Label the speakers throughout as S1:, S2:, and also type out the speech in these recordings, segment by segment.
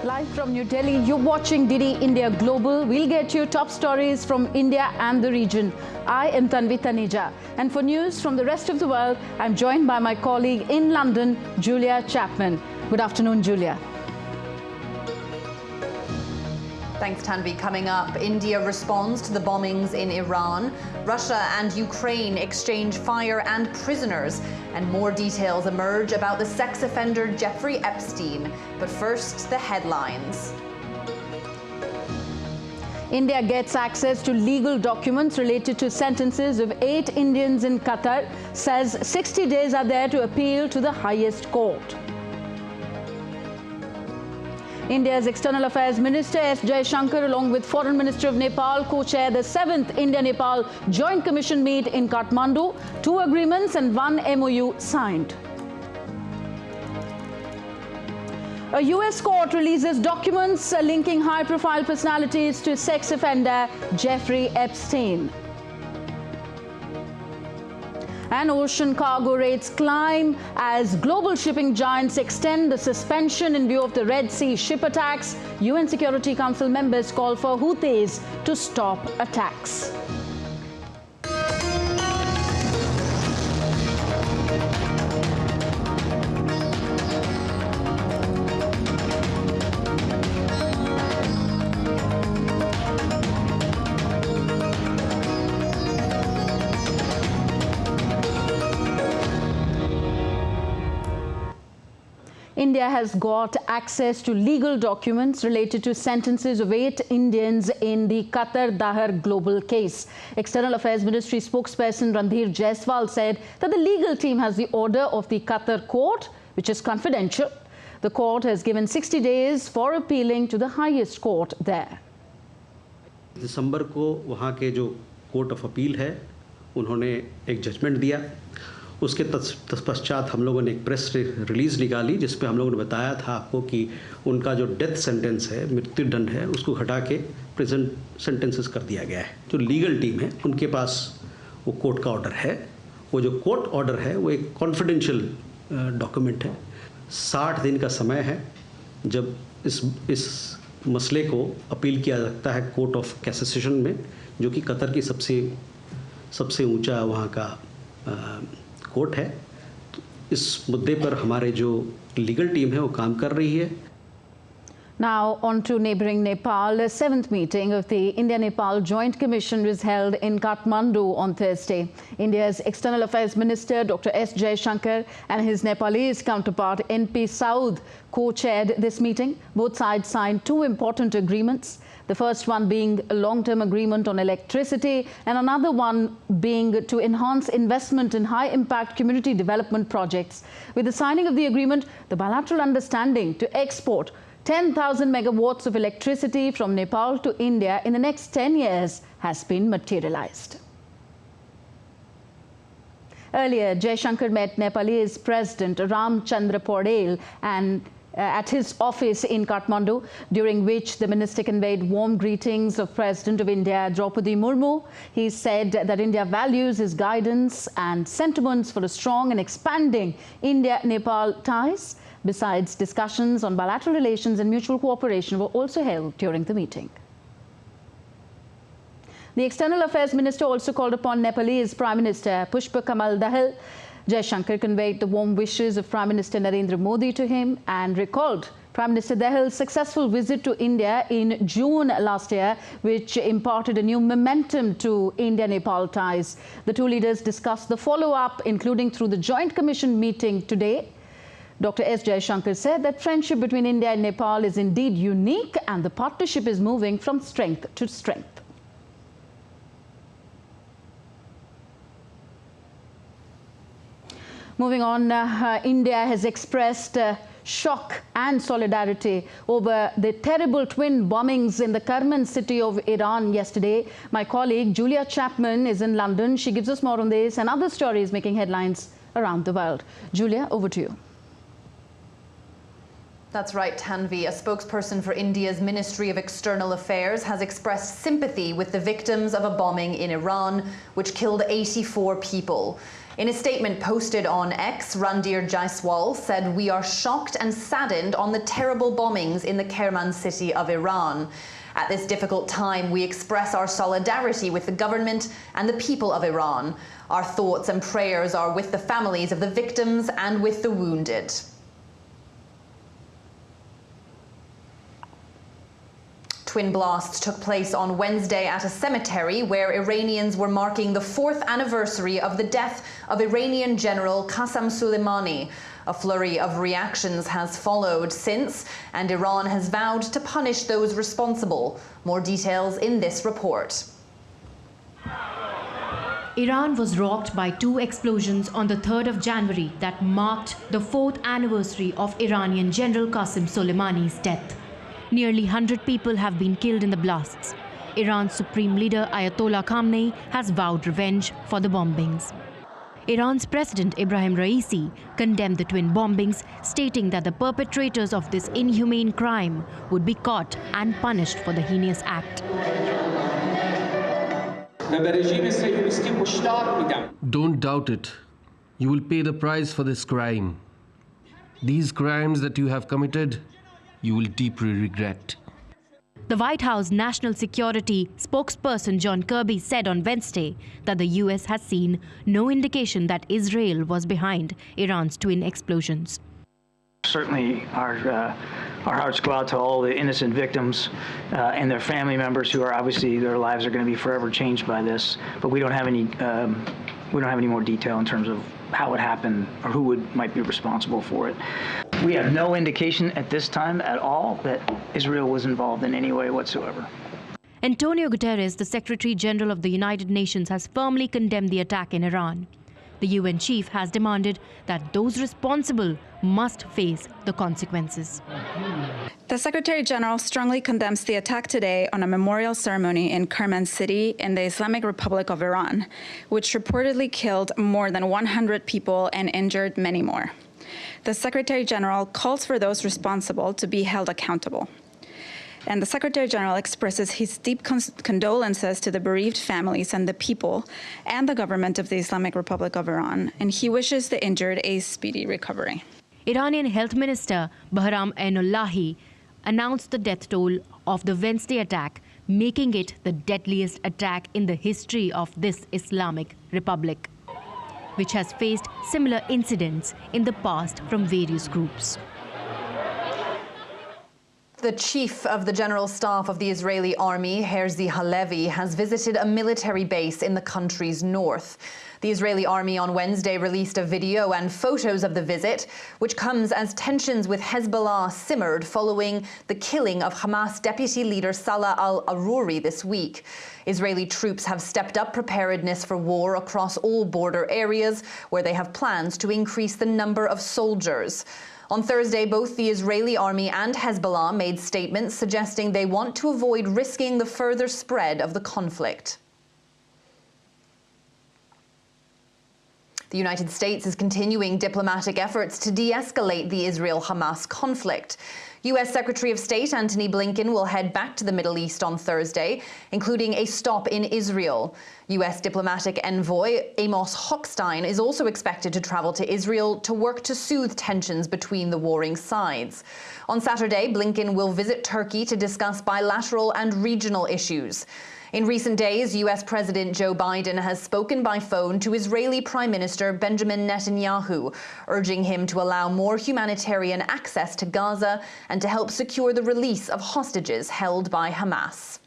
S1: Live from New Delhi, you're watching DD India Global. We'll get you top stories from India and the region. I am Tanvi Taneja. And for news from the rest of the world, I'm joined by my colleague in London, Julia Chapman. Good afternoon, Julia.
S2: Thanks, Tanvi. Coming up, India responds to the bombings in Iran. Russia and Ukraine exchange fire and prisoners. And more details emerge about the sex offender Jeffrey Epstein. But first, the headlines.
S1: India gets access to legal documents related to sentences of 8 Indians in Qatar. Says 60 days are there to appeal to the highest court. India's External Affairs Minister S. Jaishankar along with Foreign Minister of Nepal co-chair the 7th India-Nepal Joint Commission meet in Kathmandu. 2 agreements and 1 MOU signed. A US court releases documents linking high-profile personalities to sex offender Jeffrey Epstein. And ocean cargo rates climb as global shipping giants extend the suspension in view of the Red Sea ship attacks. UN Security Council members call for Houthis to stop attacks. India has got access to legal documents related to sentences of 8 Indians in the Qatar Dahar global case. External Affairs Ministry spokesperson Randhir Jaiswal said that the legal team has the order of the Qatar court, which is confidential. The court has given 60 days for appealing to the highest court there.
S3: दिसंबर को वहाँ के जो court of appeal है उन्होंने एक judgement दिया। उसके तत्पश्चात हम लोगों ने एक प्रेस रिलीज़ निकाली जिसमें हम लोगों ने बताया था आपको कि उनका जो डेथ सेंटेंस है, मृत्युदंड है, उसको हटा के प्रेजेंट सेंटेंसेस कर दिया गया है। जो लीगल टीम है उनके पास वो कोर्ट का ऑर्डर है। वो जो कोर्ट ऑर्डर है वो एक कॉन्फिडेंशियल डॉक्यूमेंट है। 60 दिन का समय है जब इस मसले को अपील किया जाता है कोर्ट ऑफ कैसेशन में, जो कि कतर की सबसे ऊंचा वहाँ का कोर्ट है। तो इस मुद्दे पर हमारे जो लीगल टीम है वो काम कर रही है।
S1: Now on to neighbouring Nepal. A 7th meeting of the India-Nepal Joint Commission was held in Kathmandu on Thursday. India's External Affairs Minister Dr. S. Jaishankar and his Nepalese counterpart NP Saud co-chaired this meeting. Both sides signed 2 important agreements. The first one being a long-term agreement on electricity and another one being to enhance investment in high-impact community development projects. With the signing of the agreement, the bilateral understanding to export 10,000 megawatts of electricity from Nepal to India in the next 10 years has been materialized. Earlier, Jaishankar met Nepalese President Ramchandra Paudel and at his office in Kathmandu, during which the minister conveyed warm greetings of President of India, Draupadi Murmu. He said that India values his guidance and sentiments for a strong and expanding India-Nepal ties. Besides, discussions on bilateral relations and mutual cooperation were also held during the meeting. The External Affairs Minister also called upon Nepalese Prime Minister Pushpa Kamal Dahal. Jaishankar conveyed the warm wishes of Prime Minister Narendra Modi to him and recalled Prime Minister Dahal's successful visit to India in June last year, which imparted a new momentum to India-Nepal ties. The 2 leaders discussed the follow-up, including through the Joint Commission meeting today. Dr. S. Jaishankar said that friendship between India and Nepal is indeed unique and the partnership is moving from strength to strength. Moving on, India has expressed shock and solidarity over the terrible twin bombings in the Kerman city of Iran yesterday. My colleague Julia Chapman is in London. She gives us more on this and other stories making headlines around the world. Julia, over to you.
S2: That's right, Tanvi. A spokesperson for India's Ministry of External Affairs has expressed sympathy with the victims of a bombing in Iran, which killed 84 people. In a statement posted on X, Randir Jaiswal said, "We are shocked and saddened on the terrible bombings in the Kerman city of Iran. At this difficult time, we express our solidarity with the government and the people of Iran. Our thoughts and prayers are with the families of the victims and with the wounded." Twin blasts took place on Wednesday at a cemetery where Iranians were marking the 4th anniversary of the death of Iranian General Qasem Soleimani. A flurry of reactions has followed since, and Iran has vowed to punish those responsible. More details in this report.
S4: Iran was rocked by 2 explosions on the 3rd of January that marked the 4th anniversary of Iranian General Qasem Soleimani's death. Nearly 100 people have been killed in the blasts. Iran's supreme leader Ayatollah Khamenei has vowed revenge for the bombings. Iran's President Ibrahim Raisi condemned the twin bombings, stating that the perpetrators of this inhumane crime would be caught and punished for the heinous act.
S5: Don't doubt it. You will pay the price for this crime. These crimes that you have committed, you will deeply regret.
S4: The White House National Security spokesperson John Kirby said on Wednesday that the US has seen no indication that Israel was behind Iran's twin explosions.
S6: Certainly our hearts go out to all the innocent victims and their family members who are obviously, their lives are going to be forever changed by this, but we don't have any more detail in terms of how it happened or who might be responsible for it. We have no indication at this time at all that Israel was involved in any way whatsoever.
S4: Antonio Guterres, the Secretary General of the United Nations, has firmly condemned the attack in Iran. The UN chief has demanded that those responsible must face the consequences.
S7: The Secretary General strongly condemns the attack today on a memorial ceremony in Kerman City in the Islamic Republic of Iran, which reportedly killed more than 100 people and injured many more. The Secretary General calls for those responsible to be held accountable. And the Secretary General expresses his deep condolences to the bereaved families and the people and the government of the Islamic Republic of Iran, and he wishes the injured a speedy recovery.
S4: Iranian Health Minister Bahram Ainullahi announced the death toll of the Wednesday attack, making it the deadliest attack in the history of this Islamic Republic, which has faced similar incidents in the past from various groups.
S2: The chief of the General Staff of the Israeli Army, Herzi Halevi, has visited a military base in the country's north. The Israeli Army on Wednesday released a video and photos of the visit, which comes as tensions with Hezbollah simmered following the killing of Hamas deputy leader Salah al-Aruri this week. Israeli troops have stepped up preparedness for war across all border areas, where they have plans to increase the number of soldiers. On Thursday, both the Israeli army and Hezbollah made statements suggesting they want to avoid risking the further spread of the conflict. The United States is continuing diplomatic efforts to de-escalate the Israel-Hamas conflict. U.S. Secretary of State Antony Blinken will head back to the Middle East on Thursday, including a stop in Israel. U.S. diplomatic envoy Amos Hochstein is also expected to travel to Israel to work to soothe tensions between the warring sides. On Saturday, Blinken will visit Turkey to discuss bilateral and regional issues. In recent days, U.S. President Joe Biden has spoken by phone to Israeli Prime Minister Benjamin Netanyahu, urging him to allow more humanitarian access to Gaza and to help secure the release of hostages held by Hamas.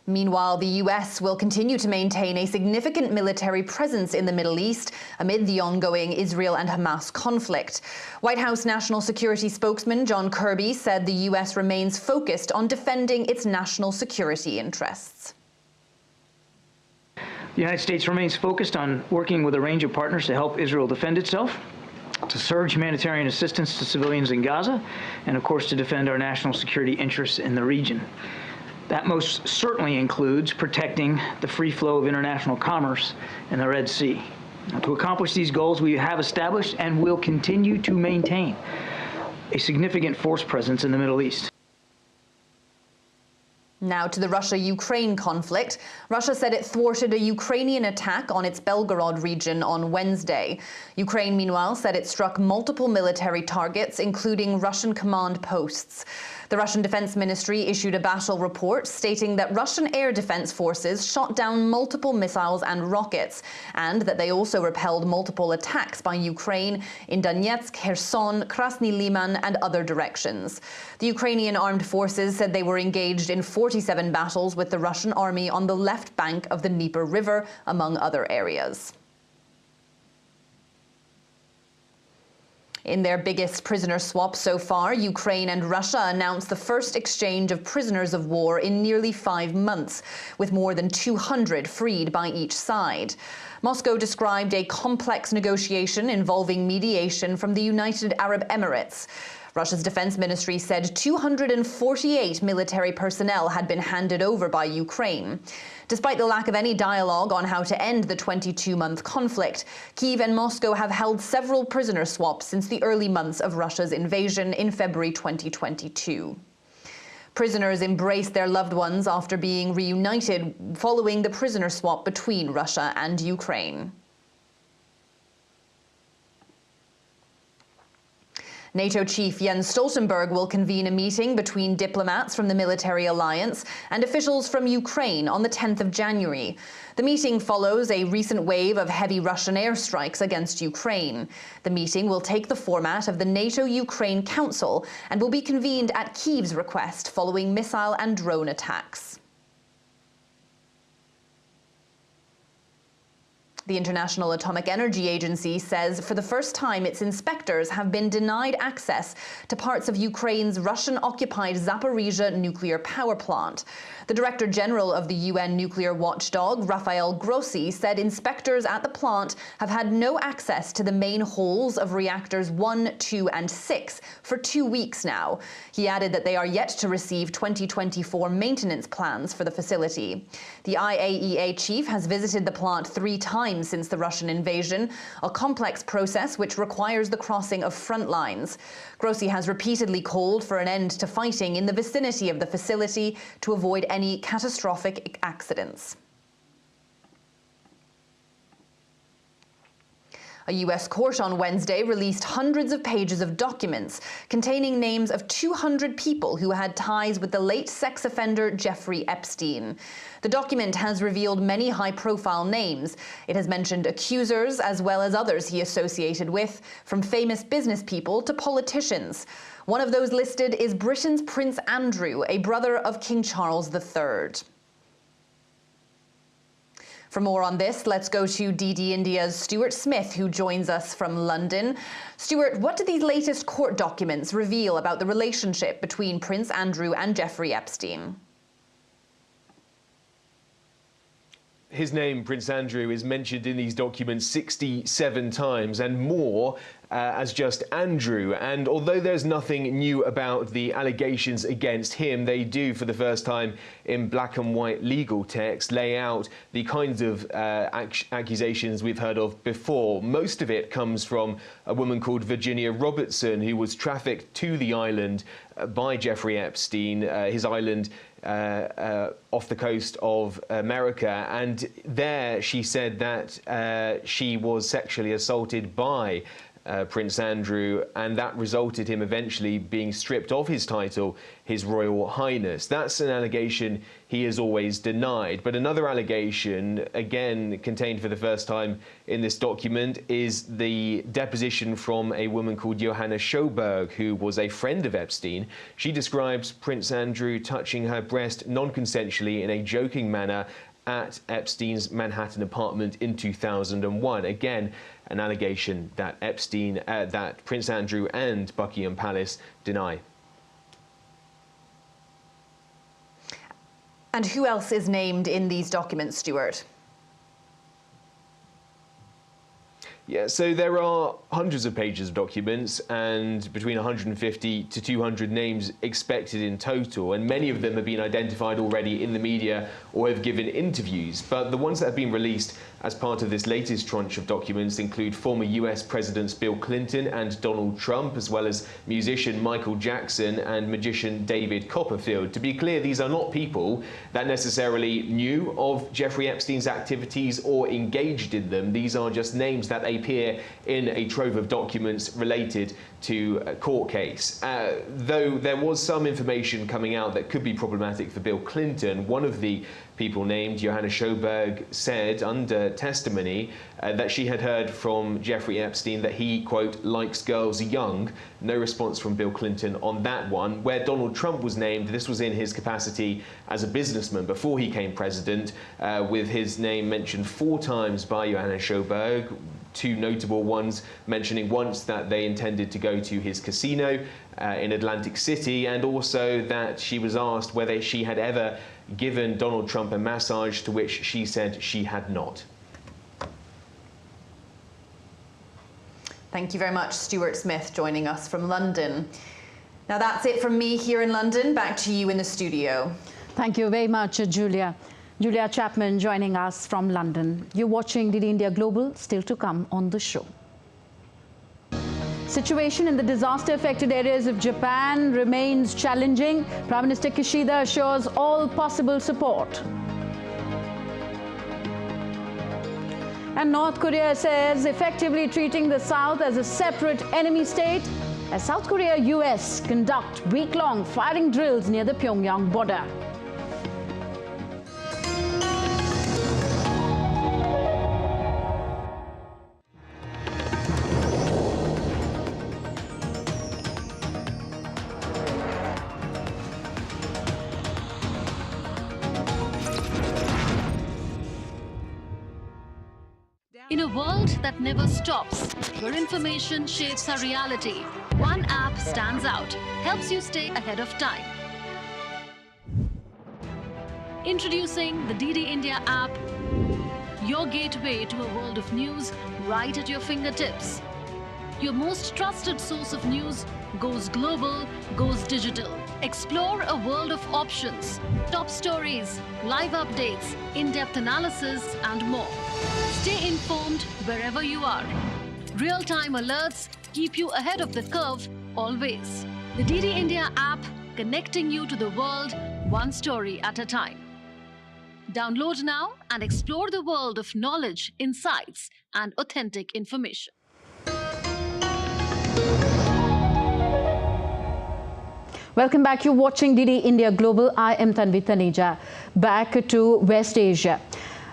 S2: Meanwhile, the U.S. will continue to maintain a significant military presence in the Middle East amid the ongoing Israel and Hamas conflict. White House National Security spokesman John Kirby said the U.S. remains focused on defending its national security interests.
S6: The United States remains focused on working with a range of partners to help Israel defend itself, to surge humanitarian assistance to civilians in Gaza, and of course to defend our national security interests in the region. That most certainly includes protecting the free flow of international commerce in the Red Sea. Now, to accomplish these goals, we have established and will continue to maintain a significant force presence in the Middle East.
S2: Now to the Russia-Ukraine conflict. Russia said it thwarted a Ukrainian attack on its Belgorod region on Wednesday. Ukraine, meanwhile, said it struck multiple military targets, including Russian command posts. The Russian Defense Ministry issued a battle report stating that Russian air defense forces shot down multiple missiles and rockets, and that they also repelled multiple attacks by Ukraine in Donetsk, Kherson, Krasny Liman, and other directions. The Ukrainian armed forces said they were engaged in 47 battles with the Russian army on the left bank of the Dnieper River, among other areas. In their biggest prisoner swap so far, Ukraine and Russia announced the first exchange of prisoners of war in nearly 5 months, with more than 200 freed by each side. Moscow described a complex negotiation involving mediation from the United Arab Emirates. Russia's defense ministry said 248 military personnel had been handed over by Ukraine. Despite the lack of any dialogue on how to end the 22-month conflict, Kyiv and Moscow have held several prisoner swaps since the early months of Russia's invasion in February 2022. Prisoners embraced their loved ones after being reunited following the prisoner swap between Russia and Ukraine. NATO chief Jens Stoltenberg will convene a meeting between diplomats from the military alliance and officials from Ukraine on the 10th of January. The meeting follows a recent wave of heavy Russian airstrikes against Ukraine. The meeting will take the format of the NATO-Ukraine Council and will be convened at Kyiv's request following missile and drone attacks. The International Atomic Energy Agency says for the first time its inspectors have been denied access to parts of Ukraine's Russian-occupied Zaporizhzhia nuclear power plant. The Director General of the UN nuclear watchdog, Rafael Grossi, said inspectors at the plant have had no access to the main holes of reactors 1, 2 and 6 for 2 weeks now. He added that they are yet to receive 2024 maintenance plans for the facility. The IAEA chief has visited the plant 3 times since the Russian invasion, a complex process which requires the crossing of front lines. Grossi has repeatedly called for an end to fighting in the vicinity of the facility to avoid any catastrophic accidents. A U.S. court on Wednesday released hundreds of pages of documents containing names of 200 people who had ties with the late sex offender Jeffrey Epstein. The document has revealed many high-profile names. It has mentioned accusers as well as others he associated with, from famous business people to politicians. One of those listed is Britain's Prince Andrew, a brother of King Charles III. For more on this, let's go to DD India's Stuart Smith, who joins us from London. Stuart, what do these latest court documents reveal about the relationship between Prince Andrew and Jeffrey Epstein?
S8: His name, Prince Andrew, is mentioned in these documents 67 times and more as just Andrew. And although there's nothing new about the allegations against him, they do, for the first time in black and white legal text, lay out the kinds of accusations we've heard of before. Most of it comes from a woman called Virginia Robertson, who was trafficked to the island by Jeffrey Epstein, his island off the coast of America, and there she said that she was sexually assaulted by Prince Andrew, and that resulted him eventually being stripped of his title, His Royal Highness. That's an allegation he has always denied. But another allegation, again contained for the first time in this document, is the deposition from a woman called Johanna Schoberg, who was a friend of Epstein. She describes Prince Andrew touching her breast non-consensually in a joking manner at Epstein's Manhattan apartment in 2001. Again, an allegation that that Prince Andrew and Buckingham Palace deny.
S2: And who else is named in these documents, Stuart?
S8: Yeah, so there are hundreds of pages of documents and between 150 to 200 names expected in total, and many of them have been identified already in the media or have given interviews. But the ones that have been released as part of this latest tranche of documents include former US Presidents Bill Clinton and Donald Trump, as well as musician Michael Jackson and magician David Copperfield. To be clear, these are not people that necessarily knew of Jeffrey Epstein's activities or engaged in them. These are just names that appear in a trove of documents related to a court case. Though there was some information coming out that could be problematic for Bill Clinton, one of the people named, Johanna Schoberg, said under testimony that she had heard from Jeffrey Epstein that he, quote, likes girls young. No response from Bill Clinton on that one. Where Donald Trump was named, this was in his capacity as a businessman before he became president, with his name mentioned 4 times by Johanna Schoberg. 2 notable ones, mentioning once that they intended to go to his casino in Atlantic City, and also that she was asked whether she had ever given Donald Trump a massage, to which she said she had not.
S2: Thank you very much, Stuart Smith, joining us from London. Now that's it from me here in London. Back to you in the studio.
S1: Thank you very much, Julia. Julia Chapman joining us from London. You're watching DD India Global, still to come on the show. Situation in the disaster-affected areas of Japan remains challenging. Prime Minister Kishida assures all possible support. And North Korea says effectively treating the South as a separate enemy state as South Korea-US conduct week-long firing drills near the Pyongyang border.
S9: In a world that never stops, where information shapes our reality, one app stands out, helps you stay ahead of time. Introducing the DD India app, your gateway to a world of news right at your fingertips. Your most trusted source of news goes global, goes digital. Explore a world of options, top stories, live updates, in-depth analysis, and more. Stay informed wherever you are. Real-time alerts keep you ahead of the curve always. The DD India app, connecting you to the world, one story at a time. Download now and explore the world of knowledge, insights, and authentic information.
S1: Welcome back. You're watching DD India Global. I am Tanvi Taneja. Back to West Asia.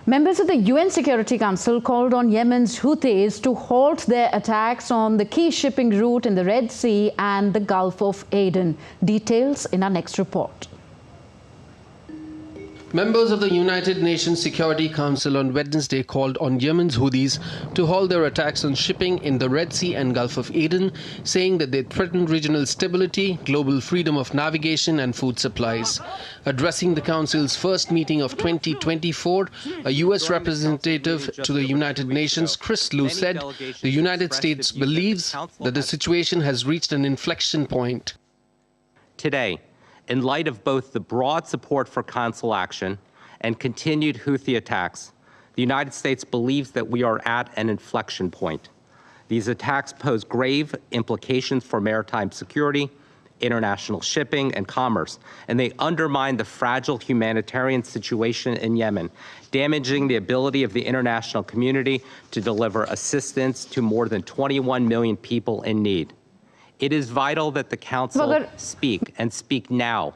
S1: Members of the UN Security Council called on Yemen's Houthis to halt their attacks on the key shipping route in the Red Sea and the Gulf of Aden. Details in our next report.
S5: Members of the United Nations Security Council on Wednesday called on Yemen's Houthis to halt their attacks on shipping in the Red Sea and Gulf of Aden, saying that they threaten regional stability, global freedom of navigation and food supplies. Addressing the Council's first meeting of 2024, a U.S. representative to the United Nations, Chris Lu, said the United States believes that the situation has reached an inflection point.
S10: Today, in light of both the broad support for Council action and continued Houthi attacks, the United States believes that we are at an inflection point. These attacks pose grave implications for maritime security, international shipping, and commerce, and they undermine the fragile humanitarian situation in Yemen, damaging the ability of the international community to deliver assistance to more than 21 million people in need. It is vital that the Council speak, and speak now.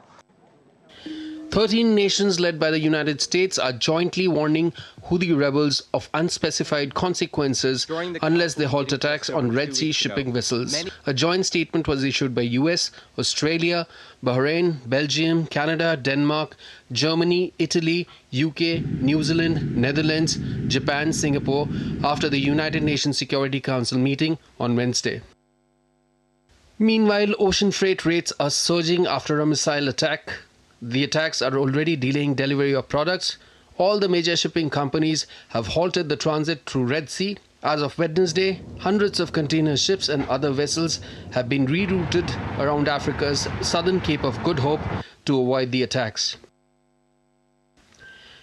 S5: 13 nations led by the United States are jointly warning Houthi rebels of unspecified consequences unless they halt attacks on Red Sea shipping vessels. A joint statement was issued by US, Australia, Bahrain, Belgium, Canada, Denmark, Germany, Italy, UK, New Zealand, Netherlands, Japan, Singapore after the United Nations Security Council meeting on Wednesday. Meanwhile, ocean freight rates are surging after a missile attack. The attacks are already delaying delivery of products. All the major shipping companies have halted the transit through Red Sea As of Wednesday, hundreds of container ships and other vessels have been rerouted around Africa's southern Cape of Good Hope to avoid the attacks.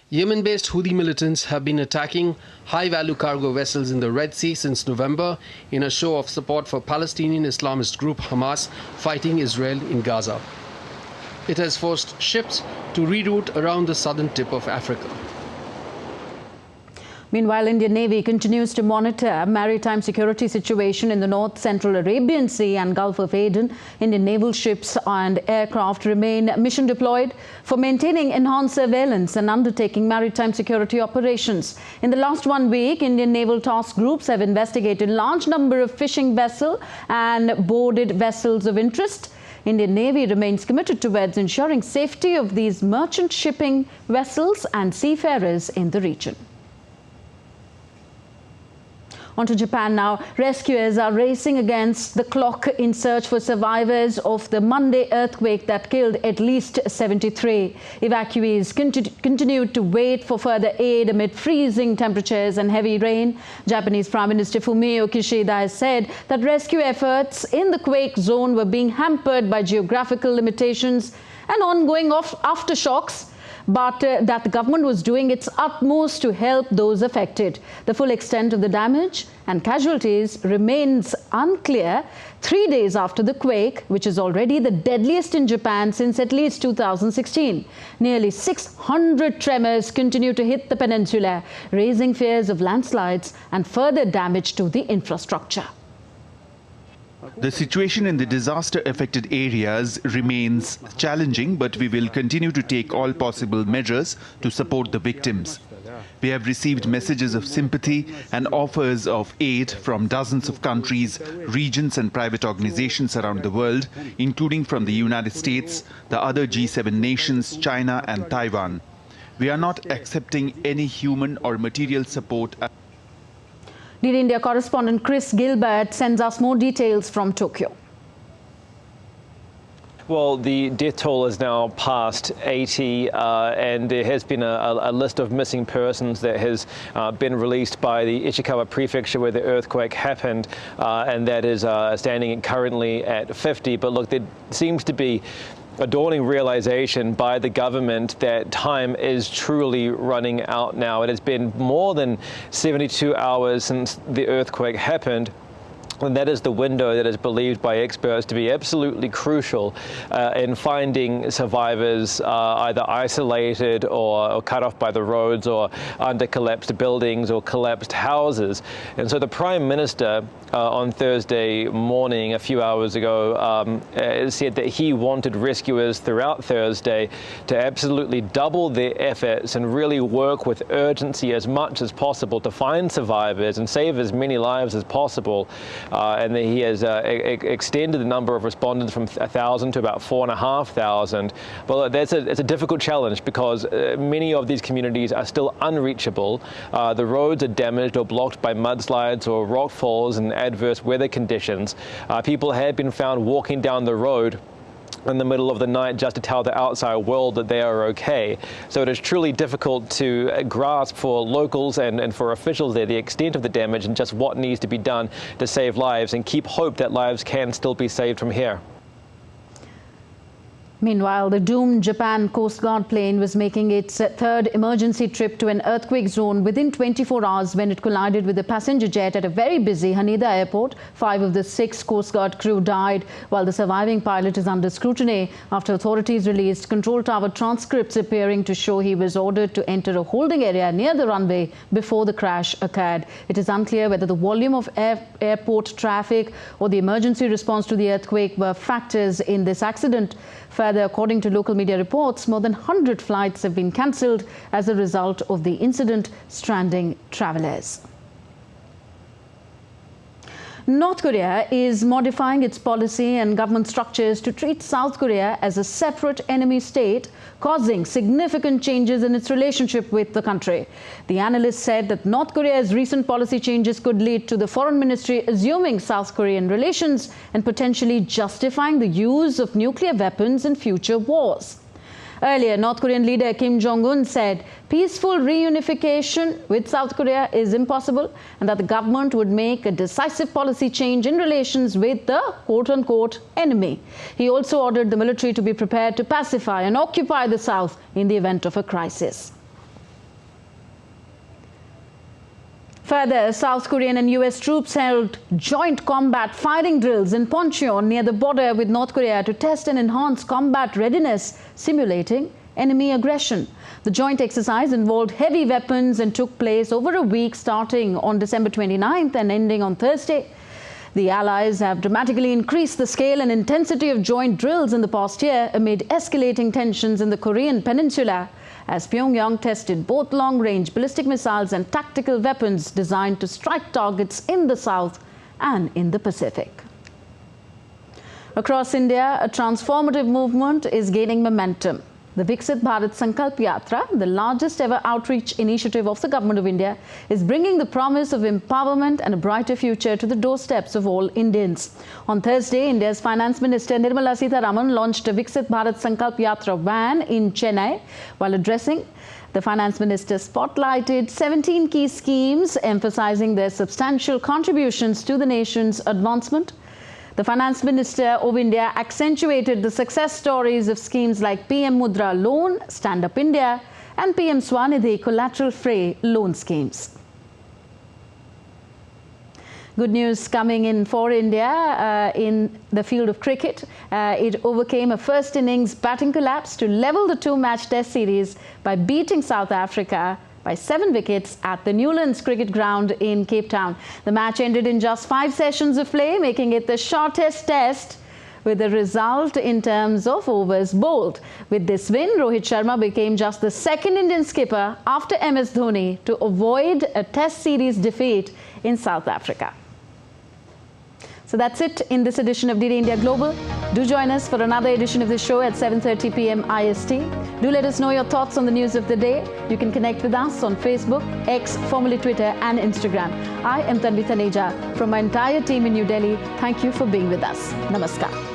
S5: Yemen-based Houthi militants have been attacking high-value cargo vessels in the Red Sea since November in a show of support for Palestinian Islamist group Hamas fighting Israel in Gaza. It has forced ships to reroute around the southern tip of Africa.
S1: Meanwhile, Indian Navy continues to monitor maritime security situation in the North Central Arabian Sea and Gulf of Aden. Indian naval ships and aircraft remain mission deployed for maintaining enhanced surveillance and undertaking maritime security operations. In the last 1 week, Indian naval task groups have investigated a large number of fishing vessels and boarded vessels of interest. Indian Navy remains committed towards ensuring safety of these merchant shipping vessels and seafarers in the region. On to Japan now. Rescuers are racing against the clock in search for survivors of the Monday earthquake that killed at least 73. Evacuees continued to wait for further aid amid freezing temperatures and heavy rain. Japanese Prime Minister Fumio Kishida has said that rescue efforts in the quake zone were being hampered by geographical limitations and ongoing aftershocks, but that the government was doing its utmost to help those affected. The full extent of the damage and casualties remains unclear 3 days after the quake, which is already the deadliest in Japan since at least 2016. Nearly 600 tremors continue to hit the peninsula, raising fears of landslides and further damage to the infrastructure.
S11: The situation in the disaster-affected areas remains challenging, but we will continue to take all possible measures to support the victims. We have received messages of sympathy and offers of aid from dozens of countries, regions and private organizations around the world, including from the United States, the other G7 nations, China and Taiwan. We are not accepting any human or material support.
S1: DD India correspondent Chris Gilbert sends us more details from Tokyo.
S12: Well, the death toll is now past 80 and there has been a list of missing persons that has been released by the Ishikawa prefecture where the earthquake happened, and that is standing currently at 50. But look, there seems to be a dawning realization by the government that time is truly running out now. It has been more than 72 hours since the earthquake happened. And that is the window that is believed by experts to be absolutely crucial in finding survivors either isolated or cut off by the roads or under collapsed buildings or collapsed houses. And so the Prime Minister on Thursday morning, a few hours ago, said that he wanted rescuers throughout Thursday to absolutely double their efforts and really work with urgency as much as possible to find survivors and save as many lives as possible. And he has extended the number of respondents from 1,000 to about 4,500. But it's a difficult challenge because many of these communities are still unreachable. The roads are damaged or blocked by mudslides or rock falls and adverse weather conditions. People have been found walking down the road in the middle of the night just to tell the outside world that they are okay. So it is truly difficult to grasp for locals and for officials there the extent of the damage and just what needs to be done to save lives and keep hope that lives can still be saved from here.
S1: Meanwhile, the doomed Japan Coast Guard plane was making its third emergency trip to an earthquake zone within 24 hours when it collided with a passenger jet at a very busy Haneda airport. 5 of the 6 Coast Guard crew died, while the surviving pilot is under scrutiny after authorities released control tower transcripts appearing to show he was ordered to enter a holding area near the runway before the crash occurred. It is unclear whether the volume of airport traffic or the emergency response to the earthquake were factors in this accident. Further, according to local media reports, more than 100 flights have been cancelled as a result of the incident, stranding travellers. North Korea is modifying its policy and government structures to treat South Korea as a separate enemy state, causing significant changes in its relationship with the country. The analyst said that North Korea's recent policy changes could lead to the foreign ministry assuming South Korean relations and potentially justifying the use of nuclear weapons in future wars. Earlier, North Korean leader Kim Jong-un said peaceful reunification with South Korea is impossible and that the government would make a decisive policy change in relations with the quote-unquote enemy. He also ordered the military to be prepared to pacify and occupy the South in the event of a crisis. Further, South Korean and US troops held joint combat firing drills in Poncheon near the border with North Korea to test and enhance combat readiness, simulating enemy aggression. The joint exercise involved heavy weapons and took place over a week starting on December 29th and ending on Thursday. The allies have dramatically increased the scale and intensity of joint drills in the past year amid escalating tensions in the Korean peninsula, as Pyongyang tested both long-range ballistic missiles and tactical weapons designed to strike targets in the south and in the Pacific. Across India, a transformative movement is gaining momentum. The Vixit Bharat Sankalp Yatra, the largest ever outreach initiative of the Government of India, is bringing the promise of empowerment and a brighter future to the doorsteps of all Indians. On Thursday, India's Finance Minister Nala Sitaraman launched a Vixit Bharat Sankalp Yatra van in Chennai. While addressing, the Finance Minister spotlighted 17 key schemes, emphasizing their substantial contributions to the nation's advancement. The Finance Minister of India accentuated the success stories of schemes like PM Mudra Loan, Stand Up India and PM Swanidhi collateral-free loan schemes. Good news coming in for India in the field of cricket. It overcame a first innings batting collapse to level the two-match test series by beating South Africa by 7 wickets at the Newlands Cricket Ground in Cape Town. The match ended in just 5 sessions of play, making it the shortest test with the result in terms of overs bowled. With this win, Rohit Sharma became just the second Indian skipper after MS Dhoni to avoid a test series defeat in South Africa. So that's it in this edition of DD India Global. Do join us for another edition of the show at 7:30 p.m. IST. Do let us know your thoughts on the news of the day. You can connect with us on Facebook, X, formerly Twitter and Instagram. I am Tanvi Taneja from my entire team in New Delhi. Thank you for being with us. Namaskar.